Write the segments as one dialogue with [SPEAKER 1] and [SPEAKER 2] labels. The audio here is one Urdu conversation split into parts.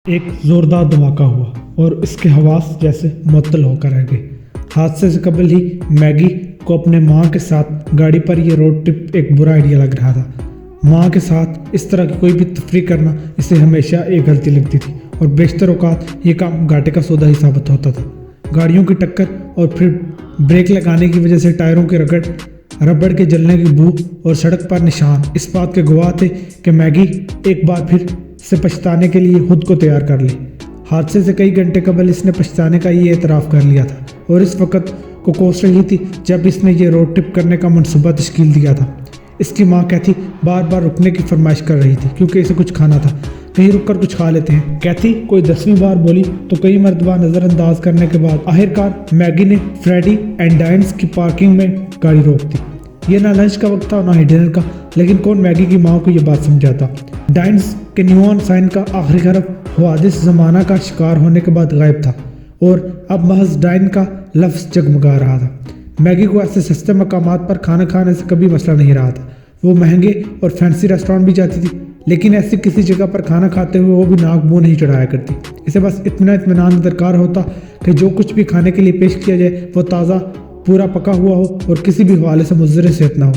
[SPEAKER 1] ایک زوردار دھماکہ ہوا اور اس کے حواس جیسے معطل ہو کر رہ گئے۔ حادثے سے قبل ہی میگی کو اپنے ماں کے ساتھ گاڑی پر یہ روڈ ٹرپ ایک برا آئیڈیا لگ رہا تھا۔ ماں کے ساتھ اس طرح کی کوئی بھی تفریح کرنا اسے ہمیشہ ایک غلطی لگتی تھی اور بیشتر اوقات یہ کام گھاٹے کا سودا ہی ثابت ہوتا تھا۔ گاڑیوں کی ٹکر اور پھر بریک لگانے کی وجہ سے ٹائروں کے ربڑ کے جلنے کی بو اور سڑک پر نشان اس بات کے گواہ تھے کہ میگی ایک بار پھر سے پچھتانے کے لیے خود کو تیار کر لی۔ حادثے سے کئی گھنٹے قبل اس نے پچھتانے کا یہ اعتراف کر لیا تھا اور اس وقت کو کوس رہی تھی جب اس نے یہ روڈ ٹرپ کرنے کا منصوبہ تشکیل دیا تھا۔ اس کی ماں کیتھی بار بار رکنے کی فرمائش کر رہی تھی کیونکہ اسے کچھ کھانا تھا۔ کہیں رک کر کچھ کھا لیتے ہیں، کیتھی کوئی 10ویں بار بولی تو کئی مرتبہ نظر انداز کرنے کے بعد آخرکار میگی نے فریڈی اینڈ ڈائنز کی پارکنگ میں گاڑی روک دی۔ یہ نہ لنچ کا وقت تھا نہ ہی ڈنر کا، لیکن کون میگی کی ماں کو یہ بات سمجھاتا۔ ڈائنز کے نیون سائن کا آخری حرف حوادث زمانہ کا شکار ہونے کے بعد غائب تھا اور اب محض ڈائن کا لفظ جگمگا رہا تھا۔ میگی کو ایسے سستے مقامات پر کھانا کھانے سے کبھی مسئلہ نہیں رہا تھا۔ وہ مہنگے اور فینسی ریسٹورانٹ بھی جاتی تھی، لیکن ایسی کسی جگہ پر کھانا کھاتے ہوئے وہ بھی ناک منہ نہیں چڑھایا کرتی۔ اسے بس اطمینان درکار ہوتا کہ جو کچھ بھی کھانے کے لیے پیش کیا جائے وہ تازہ، پورا پکا ہوا ہو اور کسی بھی حوالے سے مضر صحت نہ ہو۔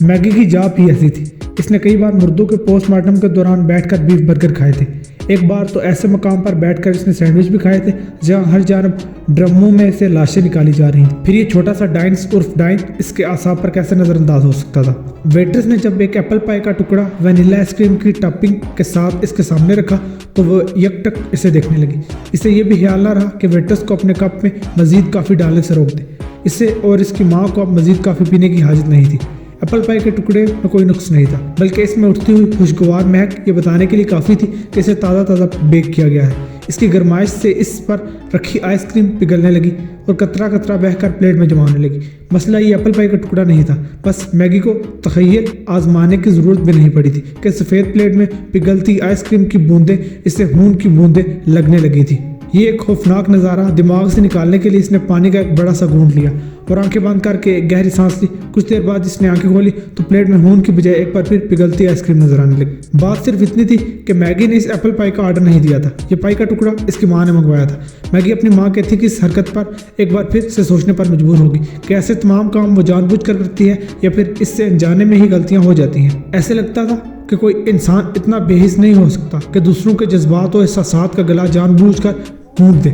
[SPEAKER 1] میگی کی جاب ہی ایسی تھی۔ اس نے کئی بار مردوں کے پوسٹ مارٹم کے دوران بیٹھ کر بیف برگر کھائے تھے۔ ایک بار تو ایسے مقام پر بیٹھ کر اس نے سینڈوچ بھی کھائے تھے جہاں ہر جانب ڈرموں میں سے لاشیں نکالی جا رہی تھیں۔ پھر یہ چھوٹا سا ڈائنس عرف ڈائن اس کے اعصاب پر کیسے نظر انداز ہو سکتا تھا؟ ویٹرس نے جب ایک ایپل پائی کا ٹکڑا وینیلا آئس کریم کی ٹاپنگ کے ساتھ اس کے سامنے رکھا تو وہ یک ٹک اسے دیکھنے لگی۔ اسے یہ بھی خیال نہ رہا کہ ویٹرس کو اپنے کپ میں مزید کافی ڈالنے سے روک دے۔ اسے اور اس کی ماں کو اب مزید کافی پینے کی حاجت نہیں تھی۔ ایپل پائی کے ٹکڑے میں کوئی نقص نہیں تھا، بلکہ اس میں اٹھتی ہوئی خوشگوار مہک یہ بتانے کے لیے کافی تھی کہ اسے تازہ بیک کیا گیا ہے۔ اس کی گرمائش سے اس پر رکھی آئس کریم پگھلنے لگی اور قطرہ قطرہ بہہ کر پلیٹ میں جمع ہونے لگی۔ مسئلہ یہ ایپل پائی کا ٹکڑا نہیں تھا، بس میگی کو تخیل آزمانے کی ضرورت بھی نہیں پڑی تھی کہ سفید پلیٹ میں پگھلتی آئس کریم کی بوندیں اسے خون کی بوندیں لگنے لگی تھی۔ یہ ایک خوفناک نظارہ دماغ سے نکالنے کے لیے اس نے پانی کا ایک بڑا سا گھونٹ لیا اور آنکھیں بند کر کے ایک گہری سانس لی۔ کچھ دیر بعد اس نے آنکھیں کھولی تو پلیٹ میں خون کی بجائے ایک بار پھر پگھلتی آئس کریم نظر آنے لگی۔ بات صرف اتنی تھی کہ میگی نے اس ایپل پائی کا آرڈر نہیں دیا تھا، یہ پائی کا ٹکڑا اس کی ماں نے منگوایا تھا۔ میگی اپنی ماں کہتی کہ اس حرکت پر ایک بار پھر سے سوچنے پر مجبور ہوگی کہ ایسے تمام کام وہ جان بوجھ کر کرتی ہے یا پھر اس سے انجانے میں ہی غلطیاں ہو جاتی ہیں۔ ایسے لگتا تھا کہ کوئی انسان اتنا بے حس نہیں ہو سکتا کہ دوسروں کے جذبات و احساسات کا گلا جان بوجھ کر گھونٹ دے۔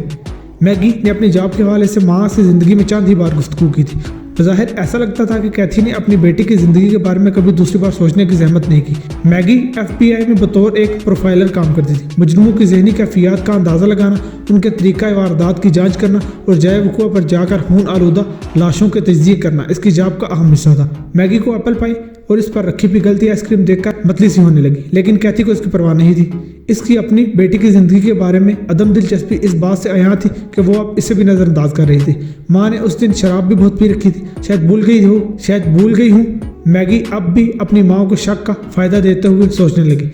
[SPEAKER 1] میگی نے اپنی جاب کے حوالے سے ماں سے زندگی میں چند ہی بار گفتگو کی تھی۔ بظاہر ایسا لگتا تھا کہ کیتھی نے اپنی بیٹی کی زندگی کے بارے میں کبھی دوسری بار سوچنے کی زحمت نہیں کی۔ میگی FBI میں بطور ایک پروفائلر کام کرتی تھی۔ مجرموں کی ذہنی کیفیات کا اندازہ لگانا، ان کے طریقہ واردات کی جانچ کرنا اور جائے وقوع پر جا کر خون آلودہ لاشوں کے تجزیے کرنا اس کی جاب کا اہم حصہ تھا۔ میگی کو ایپل پائی اور اس پر رکھی پگھلتی آئس کریم دیکھ کر متلی سی ہونے لگی، لیکن کیتھی کو اس کی پرواہ نہیں تھی۔ اس کی اپنی بیٹی کی زندگی کے بارے میں عدم دلچسپی اس بات سے عیاں تھی کہ وہ اب اسے بھی نظر انداز کر رہی تھی۔ ماں نے اس دن شراب بھی بہت پی رکھی تھی، شاید بھول گئی ہوں۔ میگی اب بھی اپنی ماں کو شک کا فائدہ دیتے ہوئے سوچنے لگی۔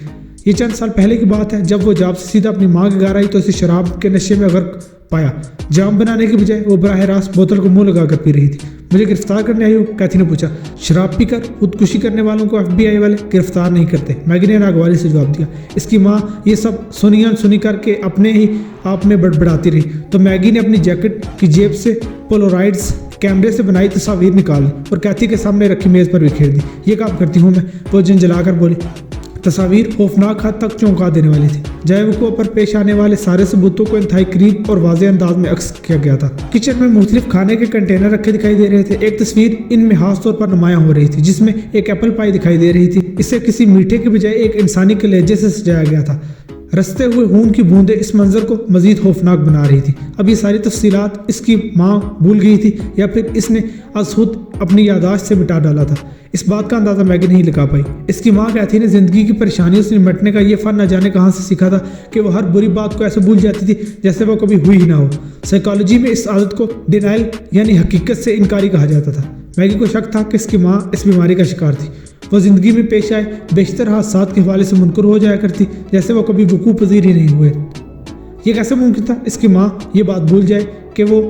[SPEAKER 1] یہ چند سال پہلے کی بات ہے جب وہ جاب سے سیدھا اپنی ماں کے گھر آئی تو اسے شراب کے نشے میں غرق پایا۔ جام بنانے کی بجائے وہ براہ راست بوتل کو منہ لگا کر پی رہی تھی۔ مجھے گرفتار کرنے آئی ہو؟ کیتھی نے پوچھا۔ شراب پی کر خودکشی کرنے والوں کو FBI والے گرفتار نہیں کرتے، میگی نے ناگواری سے جواب دیا۔ اس کی ماں یہ سب سنی کر کے اپنے ہی آپ میں بڑبڑاتی رہی تو میگی نے اپنی جیکٹ کی جیب سے پولارائڈز کیمرے سے بنائی تصاویر نکال لی اور کیتھی کے سامنے رکھی میز پر بکھیر دی۔ یہ کام کرتی ہوں میں، وہ جنجلا کر بولی۔ تصاویر خوفناک حد تک چونکا دینے والی تھی۔ جائے وقوع پر پیش آنے والے سارے ثبوتوں کو انتہائی قریب اور واضح انداز میں عکس کیا گیا تھا۔ کچن میں مختلف کھانے کے کنٹینر رکھے دکھائی دے رہے تھے۔ ایک تصویر ان میں خاص طور پر نمایاں ہو رہی تھی جس میں ایک ایپل پائی دکھائی دے رہی تھی۔ اسے کسی میٹھے کے بجائے ایک انسانی کلیجے سے سجایا گیا تھا۔ رستے ہوئے خون کی بوندیں اس منظر کو مزید خوفناک بنا رہی تھی۔ اب یہ ساری تفصیلات اس کی ماں بھول گئی تھی یا پھر اس نے از خود اپنی یادداشت سے مٹا ڈالا تھا، اس بات کا اندازہ میگی نہیں لگا پائی۔ اس کی ماں کیتھی نے زندگی کی پریشانیوں سے نمٹنے کا یہ فن نہ جانے کہاں سے سیکھا تھا کہ وہ ہر بری بات کو ایسے بھول جاتی تھی جیسے وہ کبھی ہوئی ہی نہ ہو۔ سائیکالوجی میں اس عادت کو ڈینائل یعنی حقیقت سے انکاری کہا جاتا تھا۔ میگی کو شک تھا کہ اس کی ماں اس بیماری کا شکار تھی۔ وہ زندگی میں پیش آئے بیشتر حادثات کے حوالے سے منکر ہو جایا کرتی جیسے وہ کبھی وقوع پذیر ہی نہیں ہوئے۔ یہ کیسے ممکن تھا اس کی ماں یہ بات بھول جائے کہ وہ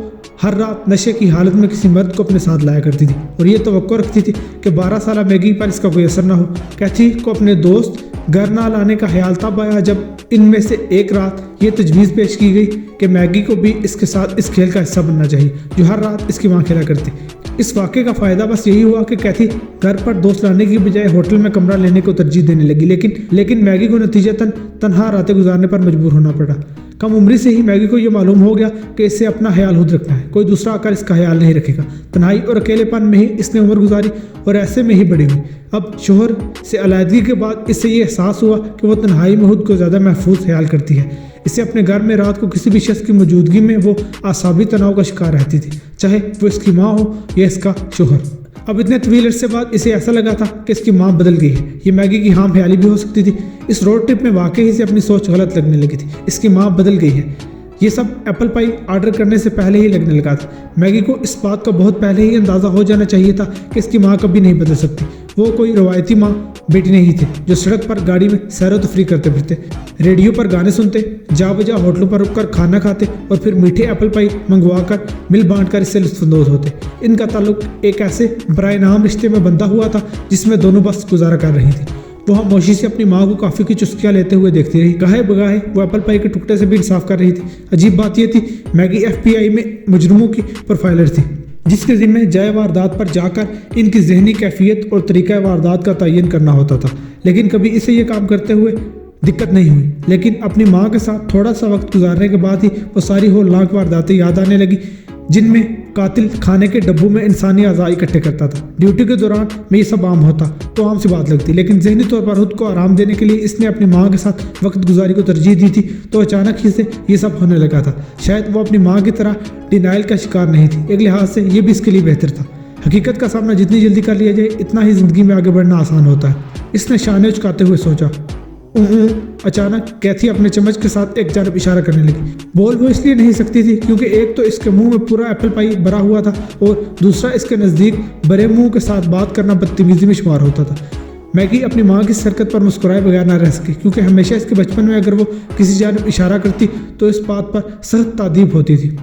[SPEAKER 1] ہر رات نشے کی حالت میں کسی مرد کو اپنے ساتھ لایا کرتی تھی اور یہ توقع رکھتی تھی کہ 12 سالہ میگی پر اس کا کوئی اثر نہ ہو۔ کیتھی کو اپنے دوست گھر نہ لانے کا خیال تب آیا جب ان میں سے ایک رات یہ تجویز پیش کی گئی کہ میگی کو بھی اس کے ساتھ اس کھیل کا حصہ بننا چاہیے جو ہر رات اس کی ماں کھیلا کرتی۔ اس واقعے کا فائدہ بس یہی ہوا کہ کیتھی گھر پر دوست لانے کی بجائے ہوٹل میں کمرہ لینے کو ترجیح دینے لگی، لیکن میگی کو نتیجتاً تنہا راتیں گزارنے پر مجبور ہونا پڑا۔ کم عمری سے ہی میگی کو یہ معلوم ہو گیا کہ اسے اپنا خیال خود رکھنا ہے، کوئی دوسرا آ کر اس کا خیال نہیں رکھے گا۔ تنہائی اور اکیلے پن میں ہی اس نے عمر گزاری اور ایسے میں ہی بڑی ہوئی۔ اب شوہر سے علیحدگی کے بعد اس سے یہ احساس ہوا کہ وہ تنہائی میں خود کو زیادہ محفوظ خیال کرتی ہے۔ اسے اپنے گھر میں رات کو کسی بھی شخص کی موجودگی میں وہ اعصابی تناؤ کا شکار رہتی تھی، چاہے وہ اس کی ماں ہو یا اس کا شوہر۔ اب اتنے طویل عرصے بعد اسے ایسا لگا تھا کہ اس کی ماں بدل گئی ہے۔ یہ میگی کی ہام خیالی بھی ہو سکتی تھی۔ اس روڈ ٹرپ میں واقعی سے اپنی سوچ غلط لگنے لگی تھی۔ اس کی ماں بدل گئی ہے، یہ سب ایپل پائی آرڈر کرنے سے پہلے ہی لگنے لگا تھا۔ میگی کو اس بات کا بہت پہلے ہی اندازہ ہو جانا چاہیے تھا کہ اس کی ماں کبھی نہیں بدل سکتی۔ وہ کوئی روایتی ماں بیٹی نہیں تھی جو سڑک پر گاڑی میں سیر و تفریح کرتے پھرتے، ریڈیو پر گانے سنتے، جا بجا ہوٹلوں پر رک کر کھانا کھاتے اور پھر میٹھے ایپل پائی منگوا کر مل بانٹ کر اس سے لطف اندوز ہوتے۔ ان کا تعلق ایک ایسے برائے نام رشتے میں بندھا ہوا تھا جس میں دونوں بس گزارا کر رہی تھی۔ وہ خاموشی سے اپنی ماں کو کافی کی چسکیاں لیتے ہوئے دیکھتی رہی۔ گاہے بگاہے وہ ایپل پائی کے ٹکڑے سے بھی انصاف کر رہی تھی۔ عجیب بات یہ تھی، میگی FBI میں مجرموں کی پروفائلر تھی جس کے ذمہ جائے واردات پر جا کر ان کی ذہنی کیفیت اور طریقہ واردات کا تعین کرنا ہوتا تھا، لیکن کبھی اسے یہ کام کرتے ہوئے دقت نہیں ہوئی۔ لیکن اپنی ماں کے ساتھ تھوڑا سا وقت گزارنے کے بعد ہی وہ ساری ہولناک وارداتیں یاد آنے لگی جن میں قاتل کھانے کے ڈبوں میں انسانی اعضاء اکٹھے کرتا تھا۔ ڈیوٹی کے دوران میں یہ سب عام ہوتا تو عام سی بات لگتی، لیکن ذہنی طور پر خود کو آرام دینے کے لیے اس نے اپنی ماں کے ساتھ وقت گزاری کو ترجیح دی تھی، تو اچانک ہی سے یہ سب ہونے لگا تھا۔ شاید وہ اپنی ماں کی طرح ڈینائل کا شکار نہیں تھی، ایک لحاظ سے یہ بھی اس کے لیے بہتر تھا۔ حقیقت کا سامنا جتنی جلدی کر لیا جائے اتنا ہی زندگی میں آگے بڑھنا آسان ہوتا ہے۔ اس نے شانے اچکاتے ہوئے سوچا۔ اچانک کیتھی اپنے چمچ کے ساتھ ایک جانب اشارہ کرنے لگی۔ بول وہ اس لیے نہیں سکتی تھی کیونکہ ایک تو اس کے منہ میں پورا ایپل پائی بھرا ہوا تھا اور دوسرا اس کے نزدیک بھرے منہ کے ساتھ بات کرنا بدتمیزی میں شمار ہوتا تھا۔ میگی اپنی ماں کی حرکت پر مسکرائے بغیر نہ رہ سکی کیونکہ ہمیشہ اس کے بچپن میں اگر وہ کسی جانب اشارہ کرتی تو اس بات پر سخت تادیب ہوتی تھی۔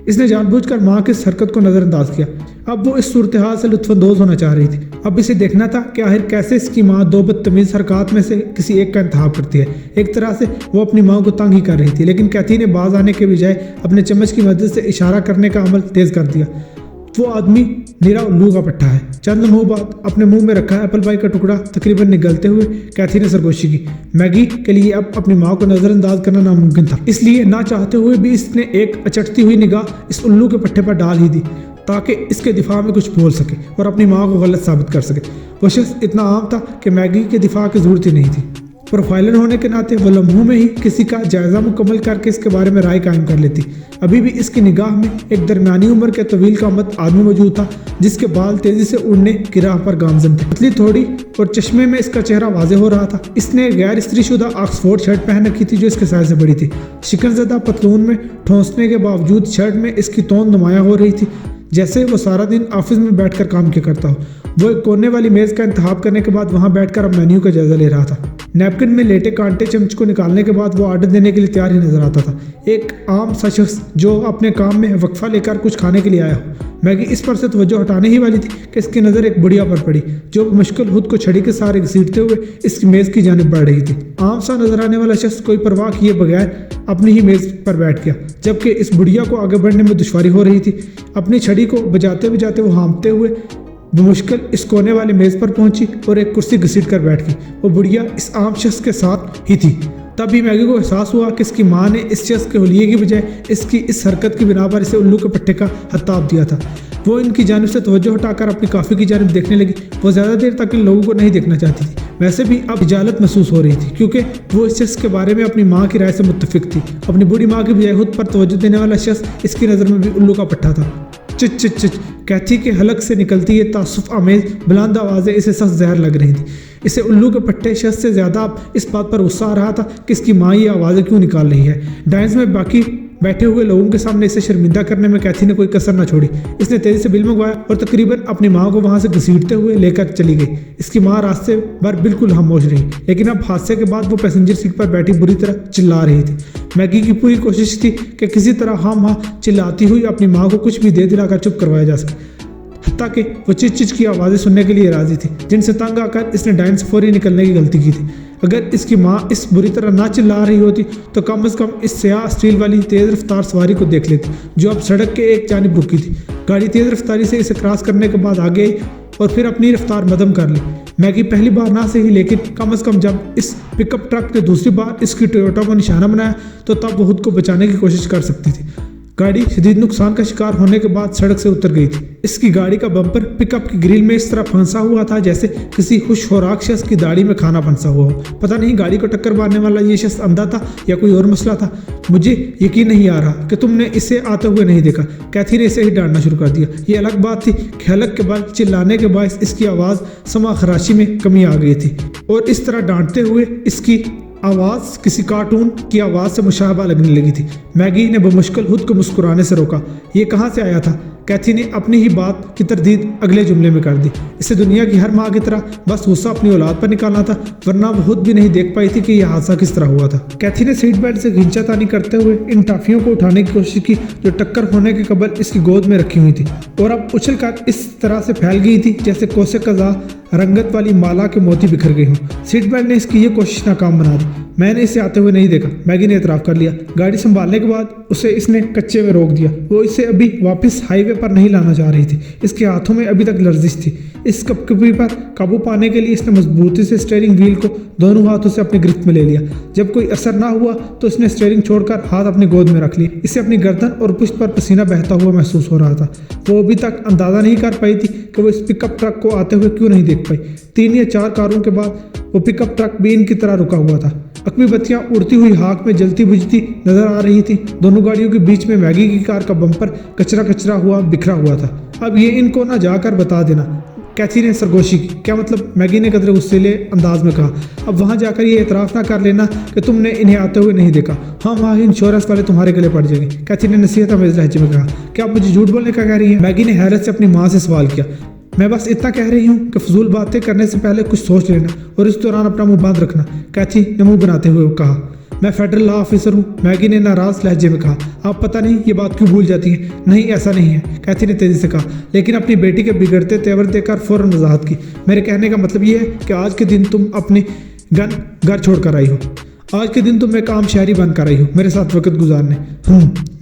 [SPEAKER 1] اس نے جان بوجھ کر ماں کی اس حرکت کو نظر انداز کیا۔ اب وہ اس صورتحال سے لطف اندوز ہونا چاہ رہی تھی۔ اب اسے دیکھنا تھا کہ آخر کیسے اس کی ماں دو بدتمیز حرکات میں سے کسی ایک کا انتخاب کرتی ہے۔ ایک طرح سے وہ اپنی ماں کو تنگ ہی کر رہی تھی، لیکن کیتھی نے باز آنے کے بجائے اپنے چمچ کی مدد سے اشارہ کرنے کا عمل تیز کر دیا۔ وہ آدمی نیرا الو کا پٹھا ہے۔ چند لمحوں بعد اپنے منہ میں رکھا ایپل پائی کا ٹکڑا تقریباً نگلتے ہوئے کیتھی نے سرگوشی کی۔ میگی کے لیے اب اپنی ماں کو نظر انداز کرنا ناممکن تھا، اس لیے نہ چاہتے ہوئے بھی اس نے ایک اچٹتی ہوئی نگاہ اس الو کے پٹھے پر ڈال ہی دی تاکہ اس کے دفاع میں کچھ بول سکے اور اپنی ماں کو غلط ثابت کر سکے۔ وہ شخص اتنا عام تھا کہ میگی کے دفاع کی ضرورت ہی نہیں تھی۔ پروفائلر ہونے کے ناطے وہ لمحوں میں ہی کسی کا جائزہ مکمل کر کے اس کے بارے میں رائے قائم کر لیتی۔ ابھی بھی اس کی نگاہ میں ایک درمیانی عمر کے طویل قامت آدمی موجود تھا جس کے بال تیزی سے اڑنے کی راہ پر گامزن تھے، پتلی تھوڑی اور چشمے میں اس کا چہرہ واضح ہو رہا تھا۔ اس نے غیر استری شدہ آکسفورڈ شرٹ پہن رکھی تھی جو اس کے سائز سے بڑی تھی۔ شکن زدہ پتلون میں ٹھونسنے کے باوجود شرٹ میں اس کی توند نمایاں ہو رہی تھی جیسے وہ سارا دن آفس میں بیٹھ کر کام کیا کرتا ہو۔ وہ ایک کونے والی میز کا انتخاب کرنے کے بعد وہاں بیٹھ کر اب مینیو کا جائزہ لے رہا تھا۔ نیپکن میں لیٹے کانٹے چمچ کو نکالنے کے بعد وہ آرڈر دینے کے لیے تیار ہی نظر آتا تھا، ایک عام سا شخص جو اپنے کام میں وقفہ لے کر کچھ کھانے کے لیے آیا ہو۔ میگی اس پر سے توجہ ہٹانے ہی والی تھی کہ اس کی نظر ایک بڑھیا پر پڑی جو مشکل خود کو چھڑی کے سہارے گھسیٹتے ہوئے اس کی میز کی جانب بڑھ رہی تھی۔ عام سا نظر آنے والا شخص کوئی پرواہ کیے بغیر اپنی ہی میز پر بیٹھ گیا جبکہ اس بڑھیا کو آگے بڑھنے میں دشواری ہو رہی تھی۔ اپنی چھڑی کو بجاتے بجاتے وہ ہانپتے ہوئے بمشکل اس کونے والے میز پر پہنچی اور ایک کرسی گھسیٹ کر بیٹھ گئی۔ وہ بڑھیا اس عام شخص کے ساتھ ہی تھی۔ تب بھی میگی کو احساس ہوا کہ اس کی ماں نے اس شخص کے حلیے کی بجائے اس کی اس حرکت کی بنا پر اسے الو کے پٹھے کا خطاب دیا تھا۔ وہ ان کی جانب سے توجہ ہٹا کر اپنی کافی کی جانب دیکھنے لگی۔ وہ زیادہ دیر تک ان لوگوں کو نہیں دیکھنا چاہتی تھی، ویسے بھی اب اجالت محسوس ہو رہی تھی کیونکہ وہ اس شخص کے بارے میں اپنی ماں کی رائے سے متفق تھی۔ اپنی بوڑھی ماں کی بجائے خود پر توجہ دینے والا شخص اس کی نظر میں بھی الو کا پٹھا تھا۔ چچ چچ چچ کیتھی کے حلق سے نکلتی یہ تعصف آمیز بلند آوازیں اسے سخت زہر لگ رہی تھی۔ اسے الو کے پٹھے شخص سے زیادہ اب اس بات پر غصہ آ رہا تھا کہ اس کی ماں یہ آوازیں کیوں نکال رہی ہے۔ ڈائنس میں باقی بیٹھے ہوئے لوگوں کے سامنے اسے شرمندہ کرنے میں کیتھی نے کوئی کسر نہ چھوڑی۔ اس نے تیزی سے بل منگوایا اور تقریباً اپنی ماں کو وہاں سے گھسیٹتے ہوئے لے کر چلی گئی۔ اس کی ماں راستے بھر بالکل خاموش رہی، لیکن اب حادثے کے بعد وہ پیسنجر سیٹ پر بیٹھی بری طرح چلا رہی تھی۔ میگی کی پوری کوشش تھی کہ کسی طرح ہم چلاتی ہوئی اپنی ماں کو کچھ بھی دے دلا کر چپ کروایا جا سکے، حتیٰ کہ وہ چچ چچ کی آوازیں سننے کے لیے راضی تھی جن سے تنگ آ کر اس نے ڈائن سے فوری نکلنے کی غلطی کی تھی۔ اگر اس کی ماں اس بری طرح نہ چلا رہی ہوتی تو کم از کم اس سیاہ اسٹیل والی تیز رفتار سواری کو دیکھ لیتی جو اب سڑک کے ایک جانب رکی تھی۔ گاڑی تیز رفتاری سے اسے کراس کرنے کے بعد آگے آئی اور پھر اپنی رفتار مدم کر لی۔ میگی پہلی بار نہ صحیح لیکن کم از کم جب اس پک اپ ٹرک نے دوسری بار اس کی ٹویوٹا کو نشانہ بنایا تو تب وہ خود کو بچانے کی کوشش کر سکتی تھی۔ گاڑی شدید نقصان کا شکار ہونے کے بعد سڑک سے اتر گئی تھی۔ اس کی گاڑی کا بمپر پک اپ کی گرل میں اس طرح پھنسا ہوا تھا جیسے کسی خوش خوراک شخص کی داڑھی میں کھانا پھنسا ہوا ہو۔ پتہ نہیں گاڑی کو ٹکر مارنے والا یہ شخص اندھا تھا یا کوئی اور مسئلہ تھا۔ مجھے یقین نہیں آ رہا کہ تم نے اسے آتے ہوئے نہیں دیکھا۔ کیتھی نے اسے ہی ڈانٹنا شروع کر دیا۔ یہ الگ بات تھی کہ حلق کے بعد چلانے کے باعث اس کی آواز سما خراشی میں کمی آ گئی تھی اور اس طرح ڈانٹتے ہوئے اس کی آواز کسی کارٹون کی آواز سے مشابہ لگنے لگی تھی۔ میگی نے بمشکل خود کو مسکرانے سے روکا۔ یہ کہاں سے آیا تھا؟ کیتھی نے اپنی ہی بات کی تردید اگلے جملے میں کر دی۔ اسے دنیا کی ہر ماں کی طرح بس غصہ اپنی اولاد پر نکالنا تھا ورنہ وہ خود بھی نہیں دیکھ پائی تھی کہ یہ حادثہ کس طرح ہوا تھا۔ کیتھی نے سیٹ بیلٹ سے کھینچا تانی کرتے ہوئے ان ٹافیوں کو اٹھانے کی کوشش کی جو ٹکر ہونے کے قبل اس کی گود میں رکھی ہوئی تھی اور اب اچھل کر اس طرح سے پھیل گئی تھی جیسے کوسے قزا رنگت والی مالا کے موتی بکھر گئے ہوں۔ سیٹ بیلٹ نے اس کی یہ کوشش ناکام بنا دی۔ میں نے اسے آتے ہوئے نہیں دیکھا، میگی نے اعتراف کر لیا۔ گاڑی سنبھالنے کے بعد اسے اس نے کچے میں روک دیا۔ وہ اسے ابھی واپس ہائی وے پر نہیں لانا چاہ رہی تھی۔ اس کے ہاتھوں میں ابھی تک لرزش تھی۔ اس کپکپی پر قابو پانے کے لیے اس نے مضبوطی سے اسٹیئرنگ وہیل کو دونوں ہاتھوں سے اپنی گرفت میں لے لیا۔ جب کوئی اثر نہ ہوا تو اس نے اسٹیئرنگ چھوڑ کر ہاتھ اپنی گود میں رکھ لیے۔ اسے اپنی گردن اور پشت پر پسینہ بہتا ہوا محسوس ہو رہا تھا۔ وہ ابھی تک اندازہ نہیں کر پائی تھی کہ وہ اس پک اپ ٹرک کو آتے ہوئے کیوں نہیں دیکھ پائی۔ 3 یا 4 کاروں کے بعد وہ پک اپ ٹرک بھی ان کی طرح رکا ہوا تھا۔ عقبی بتیاں اڑتی ہوئی خاک میں جلتی بجھتی نظر آ رہی تھی۔ دونوں گاڑیوں کے بیچ میں میگی کی کار کا بمپر کچرا ہوا بکھرا ہوا تھا۔ اب یہ ان کو نہ جا کر بتا دینا، کیتھی نے سرگوشی کی۔ کیا مطلب؟ میگی نے قدرے غصیلے انداز میں کہا۔ اب وہاں جا کر یہ اعتراف نہ کر لینا کہ تم نے انہیں آتے ہوئے نہیں دیکھا۔ ہاں وہاں انشورنس والے تمہارے گلے پڑ جائیں گے، کیتھی نے نصیحت آمیز لہجے میں کہا۔ کیا آپ مجھے جھوٹ بولنے کا کہہ رہی ہیں؟ میگی نے حیرت سے اپنی ماں سے سوال کیا۔ میں بس اتنا کہہ رہی ہوں کہ فضول باتیں کرنے سے پہلے کچھ سوچ لینا اور اس دوران اپنا منہ بند رکھنا، کیتھی نے منہ بناتے ہوئے کہا۔ میں فیڈرل لا آفیسر ہوں، میگی نے ناراض لہجے میں کہا۔ آپ پتہ نہیں یہ بات کیوں بھول جاتی ہیں۔ نہیں ایسا نہیں ہے، کیتھی نے تیزی سے کہا، لیکن اپنی بیٹی کے بگڑتے تیور دے کر فوراً وضاحت کی۔ میرے کہنے کا مطلب یہ ہے کہ آج کے دن تم اپنی گھر چھوڑ کر آئی ہو۔ آج کے دن تم ایک عام شہری بن کر آئی ہو میرے ساتھ وقت گزارنے۔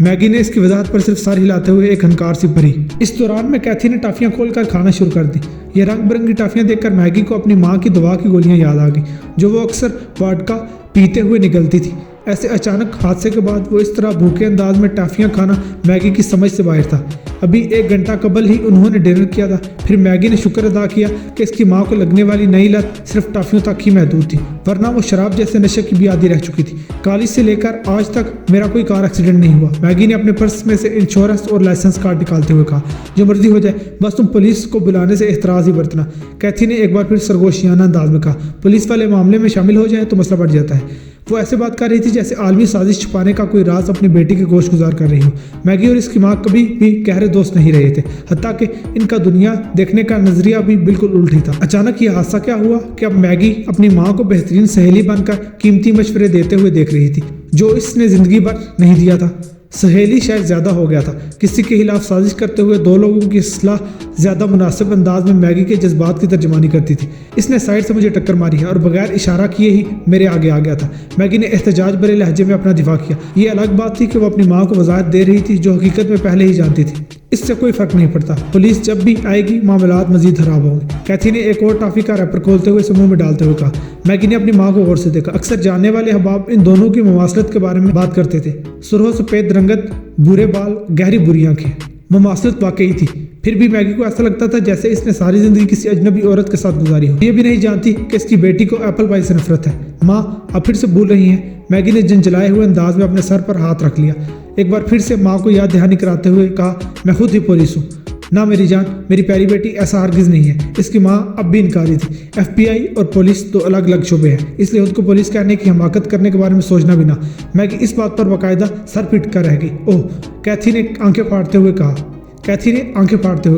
[SPEAKER 1] میگی نے اس کی وضاحت پر صرف سر ہلاتے ہوئے ایک ہنکار سی بھری۔ اس دوران میں کیتھی نے ٹافیاں کھول کر کھانا شروع کر دی۔ یہ رنگ برنگی ٹافیاں دیکھ کر میگی کو اپنی ماں کی دوا کی گولیاں یاد آ گئیں جو وہ اکثر واڈکا پیتے ہوئے نگلتی تھی۔ ایسے اچانک حادثے کے بعد وہ اس طرح بھوکے انداز میں ٹافیاں کھانا میگی کی سمجھ سے باہر تھا۔ ابھی 1 گھنٹہ قبل ہی انہوں نے ڈنر کیا تھا۔ پھر میگی نے شکر ادا کیا کہ اس کی ماں کو لگنے والی نئی لت صرف ٹافیوں تک ہی محدود تھی ورنہ وہ شراب جیسے نشے کی بھی عادی رہ چکی تھی۔ کالج سے لے کر آج تک میرا کوئی کار ایکسیڈنٹ نہیں ہوا، میگی نے اپنے پرس میں سے انشورنس اور لائسنس کارڈ نکالتے ہوئے کہا۔ جو مرضی ہو جائے، بس تم پولیس کو بلانے سے احتراز ہی برتنا، کیتھی نے ایک بار پھر سرگوشیانہ انداز میں کہا۔ پولیس والے معاملے میں شامل ہو جائیں تو مسئلہ بڑھ جاتا ہے۔ وہ ایسے بات کر رہی تھی جیسے عالمی سازش چھپانے کا کوئی راز اپنی بیٹی کے گوشت گزار کر رہی ہو۔ میگی اور اس کی ماں کبھی بھی گہرے دوست نہیں رہے تھے، حتیٰ کہ ان کا دنیا دیکھنے کا نظریہ بھی بالکل الٹ ہی تھا۔ اچانک یہ حادثہ کیا ہوا کہ اب میگی اپنی ماں کو بہترین سہیلی بن کر قیمتی مشورے دیتے ہوئے دیکھ رہی تھی جو اس نے زندگی بھر نہیں دیا تھا۔ سہیلی شاید زیادہ ہو گیا تھا۔ کسی کے خلاف سازش کرتے ہوئے 2 لوگوں کی اصلاح زیادہ مناسب انداز میں میگی کے جذبات کی ترجمانی کرتی تھی۔ اس نے سائڈ سے مجھے ٹکر ماری ہے اور بغیر اشارہ کیے ہی میرے آگے آ گیا تھا، میگی نے احتجاج بھرے لہجے میں اپنا دفاع کیا۔ یہ الگ بات تھی کہ وہ اپنی ماں کو وضاحت دے رہی تھی جو حقیقت میں پہلے ہی جانتی تھی۔ اس سے کوئی فرق نہیں پڑتا، پولیس جب بھی آئے گی معاملات مزید خراب ہوں گے، کیتھی نے ایک اور ٹافی کا ریپر کھولتے ہوئے اسے منہ میں ڈالتے ہوئے کہا۔ میگی نے اپنی ماں کو غور سے دیکھا۔ اکثر جاننے والے احباب ان دونوں کی مماثلت کے بارے میں بات کرتے تھے۔ سرخ سفید رنگت، بھورے بال، گہری بری آنکھیں، مماثلت واقعی تھی۔ پھر بھی میگی کو ایسا لگتا تھا جیسے اس نے ساری زندگی کسی اجنبی عورت کے ساتھ گزاری ہو۔ یہ بھی نہیں جانتی کہ اس کی بیٹی کو ایپل پائی سے نفرت ہے۔ ماں آپ پھر سے بھول رہی ہیں، میگی نے جنجلائے ہوئے انداز میں اپنے سر پر ہاتھ رکھ لیا۔ ایک بار پھر سے ماں کو یاد دہانی کراتے ہوئے کہا، میں خود ہی پولیس ہوں۔ نہ میری جان، میری پیاری بیٹی، ایسا ہرگز نہیں ہے۔ اس کی ماں اب بھی انکاری تھی۔ FBI اور پولیس 2 الگ الگ شعبے ہیں، اس لیے خود کو پولیس کہنے کی حماقت کرنے کے بارے میں سوچنا بھی نہ۔ میگی اس بات پر باقاعدہ سر پیٹ کر رہ گئی۔ اوہ، کیتھی نے آنکھیں پھاڑتے ہوئے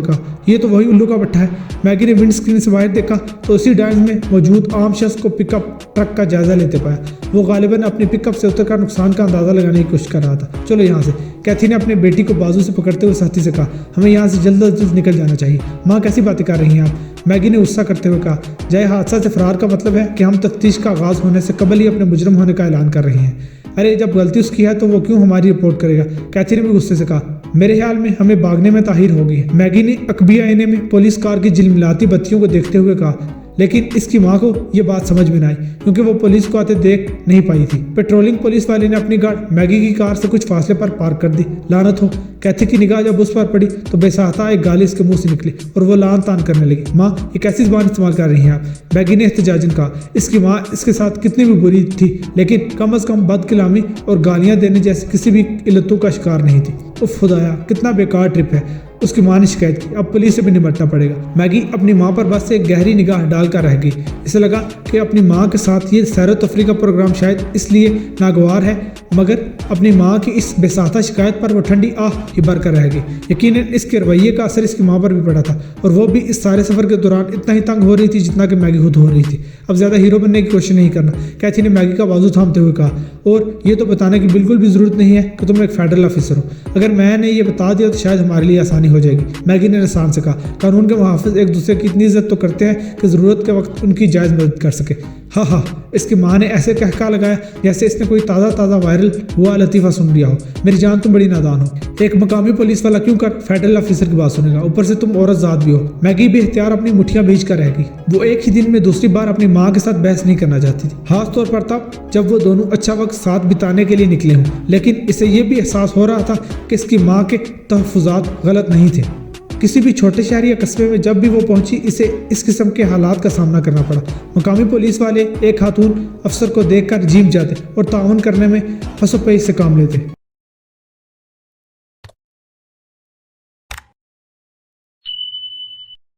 [SPEAKER 1] کہا۔ یہ تو وہی الو کا بٹھا ہے۔ میگی نے ونڈ اسکرین سے باہر دیکھا تو اسی ڈائنز میں موجود عام شخص کو پک اپ ٹرک کا جائزہ لیتے پایا۔ وہ غالباً اپنی پک اپ سے اتر کر نقصان کا اندازہ لگانے کی کوشش کر رہا تھا۔ چلو یہاں سے، کیتھی نے اپنے بیٹی کو بازو سے پکڑتے ہوئے سختی سے کہا۔ ہمیں یہاں سے جلد از جلد نکل جانا چاہیے۔ ماں کیسی باتیں کر رہی ہیں آپ؟ میگی نے غصہ کرتے ہوئے کہا۔ جائے حادثہ سے فرار کا مطلب ہے کہ ہم تفتیش کا آغاز ہونے سے قبل ہی اپنے مجرم ہونے کا اعلان کر رہے ہیں۔ ارے جب غلطی اس کی ہے تو وہ کیوں ہماری رپورٹ کرے گا؟ کیتھی نے بھی غصے سے کہا۔ میرے خیال میں ہمیں بھاگنے میں تاخیر ہو گئی ہے، میگی نے عقبی آئینے میں پولیس کار کی جلملاتی بتیوں کو دیکھتے ہوئے کہا، لیکن اس کی ماں کو یہ بات سمجھ میں نہ آئی کیونکہ وہ پولیس کو آتے دیکھ نہیں پائی تھی۔ پیٹرولنگ پولیس والے نے اپنی گاڑی میگی کی کار سے کچھ فاصلے پر پارک کر دی۔ لعنت ہو! کیتھی کی نگاہ جب اس پر پڑی تو بے ساختہ ایک گالی اس کے منہ سے نکلی اور وہ لان تان کرنے لگی۔ ماں، یہ کیسی زبان استعمال کر رہی ہیں آپ؟ میگی نے احتجاجاً کہا۔ اس کی ماں اس کے ساتھ کتنی بھی بری تھی لیکن کم از کم بد کلامی اور گالیاں دینے جیسی کسی بھی علتوں کا شکار نہیں تھی۔ اف خدایا، کتنا بیکار ٹرپ ہے، اس کی ماں نے شکایت کی۔ اب پولیس سے بھی نمٹنا پڑے گا۔ میگی اپنی ماں پر بس ایک گہری نگاہ ڈال کر رہ گئی۔ اسے لگا کہ اپنی ماں کے ساتھ یہ سیر و تفریح کا پروگرام شاید اس لیے ناگوار ہے، مگر اپنی ماں کی اس بے ساختہ شکایت پر وہ ٹھنڈی آہ ہی بھر کر رہ گئی۔ یقیناً اس کے رویے کا اثر اس کی ماں پر بھی پڑا تھا، اور وہ بھی اس سارے سفر کے دوران اتنا ہی تنگ ہو رہی تھی جتنا کہ میگی خود ہو رہی تھی۔ اب زیادہ ہیرو بننے کی کوشش نہیں کرنا، کیتھی نے میگی کا بازو تھامتے ہوئے کہا، اور یہ تو بتانے کی بالکل بھی ضرورت نہیں ہے کہ تم ایک فیڈرل آفیسر ہو۔ اگر میں نے یہ بتا دیا تو شاید ہمارے لیے آسانی ہو جائے گی، میگی نے رسان سے کہا۔ قانون کے محافظ ایک دوسرے کی اتنی عزت تو کرتے ہیں کہ ضرورت کے وقت ان کی جائز مدد کر سکے۔ ہاں ہاں، اس کی ماں نے ایسے کہکا لگایا جیسے اس نے کوئی تازہ وائرل ہوا لطیفہ سن لیا ہو۔ میری جان، تم بڑی نادان ہو، ایک مقامی پولیس والا کیوں کر فیڈرل آفیسر کی بات سنے گا؟ اوپر سے تم عورت ذات بھی ہو۔ میگی بے اختیار اپنی مٹھیاں بھیج کر رہ گئی۔ وہ ایک ہی دن میں دوسری بار اپنی ماں کے ساتھ بحث نہیں کرنا چاہتی تھی، خاص طور پر تب جب وہ دونوں اچھا وقت ساتھ بتانے کے لیے نکلے ہوں۔ لیکن اسے یہ بھی احساس ہو رہا تھا کہ اس کی ماں کے تحفظات غلط نہیں تھے۔ کسی بھی چھوٹے شہر یا قصبے میں جب بھی وہ پہنچی اسے اس قسم کے حالات کا سامنا کرنا پڑا۔ مقامی پولیس والے ایک خاتون افسر کو دیکھ کر جھیم جاتے اور تعاون کرنے میں پسو پیش سے کام لیتے۔